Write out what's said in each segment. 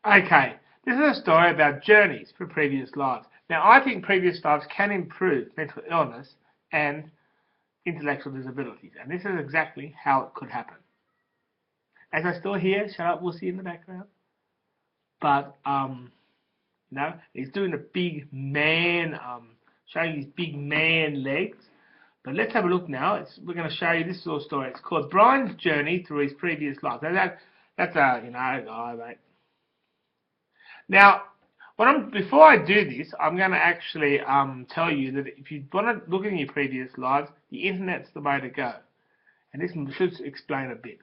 Okay, this is a story about journeys for previous lives. Now, I think previous lives can improve mental illness and intellectual disabilities, and this is exactly how it could happen. As I still hear, shut up, Wussy in the background, but he's doing a big man, showing his big man legs. But let's have a look now. We're going to show you this little story. It's called Brian's Journey Through His Previous Lives. Now that's a guy, mate. Now, before I do this, I'm going to actually tell you that if you want to look in your previous lives, the internet's the way to go. And this should explain a bit.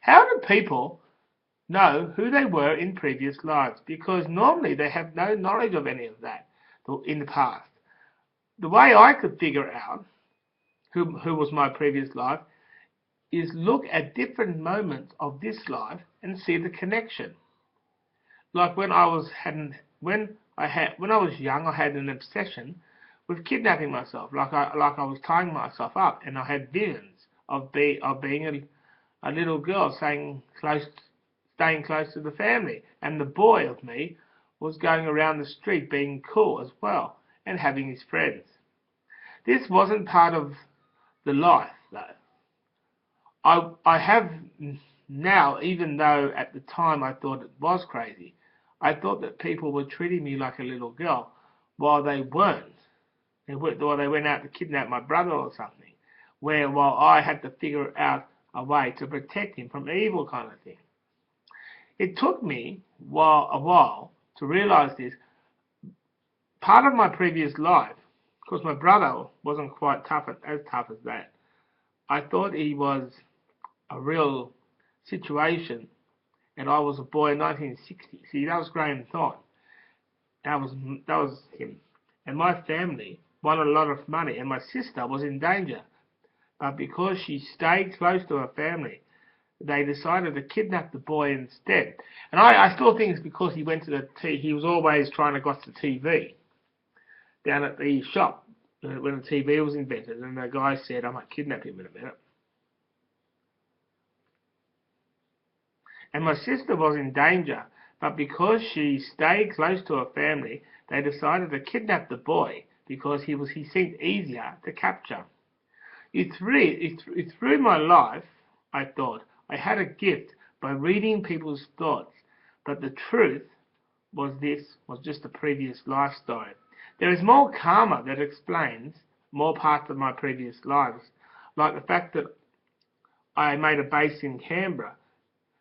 How do people know who they were in previous lives? Because normally they have no knowledge of any of that in the past. The way I could figure out who was my previous life is look at different moments of this life and see the connection. Like when I was young, I had an obsession with kidnapping myself. Like I was tying myself up, and I had visions of being a little girl, staying close to the family, and the boy of me was going around the street being cool as well and having his friends. This wasn't part of the life, though. I have now, even though at the time I thought it was crazy, I thought that people were treating me like a little girl while they weren't. While they went out to kidnap my brother or something, while I had to figure out a way to protect him from evil kind of thing. It took me a while to realise this. Part of my previous life, because my brother wasn't quite as tough as that, I thought he was a real situation, and I was a boy in 1960. See, that was Graham Thorne. That was him. And my family won a lot of money, and my sister was in danger. But because she stayed close to her family, they decided to kidnap the boy instead. And I still think it's because he went to he was always trying to watch the TV down at the shop when the TV was invented, and the guy said, I might kidnap him in a minute. And my sister was in danger, but because she stayed close to her family, they decided to kidnap the boy because he seemed easier to capture. Through my life, I thought, I had a gift by reading people's thoughts, but the truth was just a previous life story. There is more karma that explains more parts of my previous lives, like the fact that I made a base in Canberra,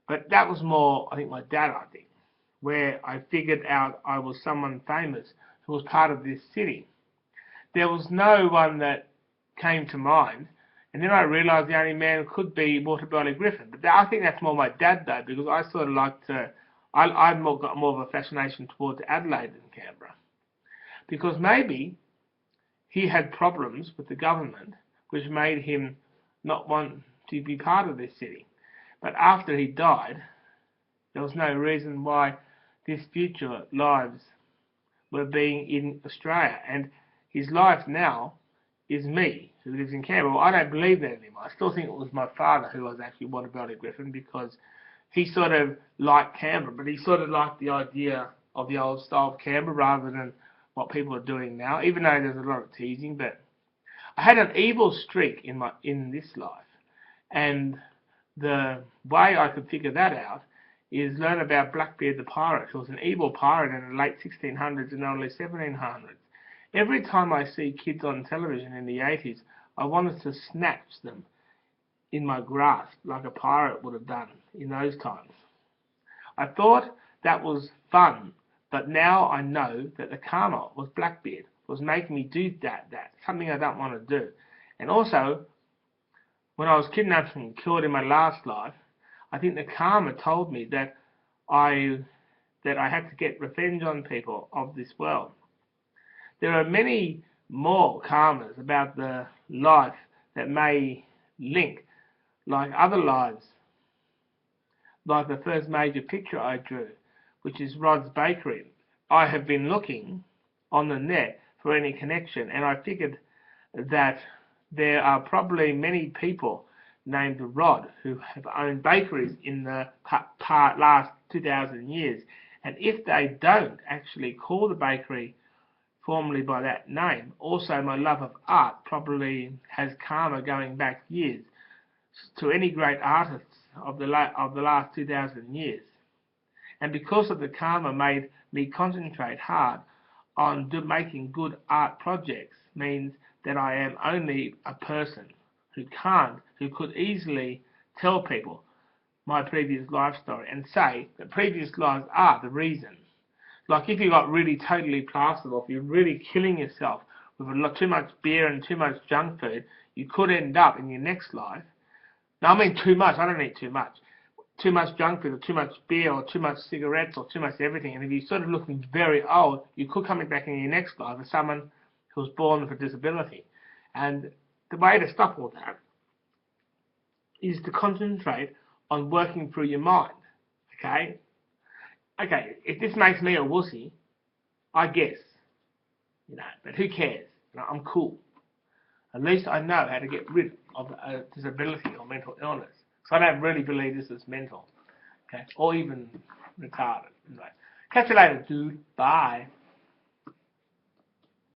but that was more, I think, my dad, where I figured out I was someone famous who was part of this city. There was no one that came to mind, and then I realised the only man could be Waterbury Griffin. But I think that's more my dad, though, because I sort of like to... I've got more of a fascination towards Adelaide than Canberra. Because maybe he had problems with the government, which made him not want to be part of this city. But after he died, there was no reason why his future lives were being in Australia. And his life now is me, who lives in Canberra. Well, I don't believe that anymore. I still think it was my father who was actually Waterbury Griffin, because he sort of liked Canberra, but he sort of liked the idea of the old style of Canberra rather than what people are doing now, even though there's a lot of teasing. But I had an evil streak in this life, and the way I could figure that out is learn about Blackbeard the pirate, who was an evil pirate in the late 1600s and early 1700s. Every time I see kids on television in the 80s, I wanted to snatch them in my grasp like a pirate would have done in those times. I thought that was fun, but now I know that the karma was Blackbeard, was making me do that, something I don't want to do. And also, when I was kidnapped and killed in my last life, I think the karma told me that I had to get revenge on people of this world. There are many more karmas about the life that may link, like other lives, like the first major picture I drew, which is Rod's Bakery. I have been looking on the net for any connection, and I figured that there are probably many people named Rod who have owned bakeries in the last 2,000 years, And if they don't actually call the bakery formally by that name, also my love of art probably has karma going back years to any great artists of the last 2,000 years. And because of the karma made me concentrate hard on making good art projects means that I am only a person who could easily tell people my previous life story and say that previous lives are the reason. Like if you got really totally plastered off, you're really killing yourself with too much beer and too much junk food, you could end up in your next life. Now I mean too much, I don't eat too much. Too much junk food or too much beer or too much cigarettes or too much everything. And if you're sort of looking very old, you could come back in your next life as someone who was born with a disability. And the way to stop all that is to concentrate on working through your mind. Okay? Okay, if this makes me a wussy, I guess. But who cares? I'm cool. At least I know how to get rid of a disability or mental illness. So I don't really believe this is mental, okay, or even retarded. Anyway, catch you later, dude. Bye.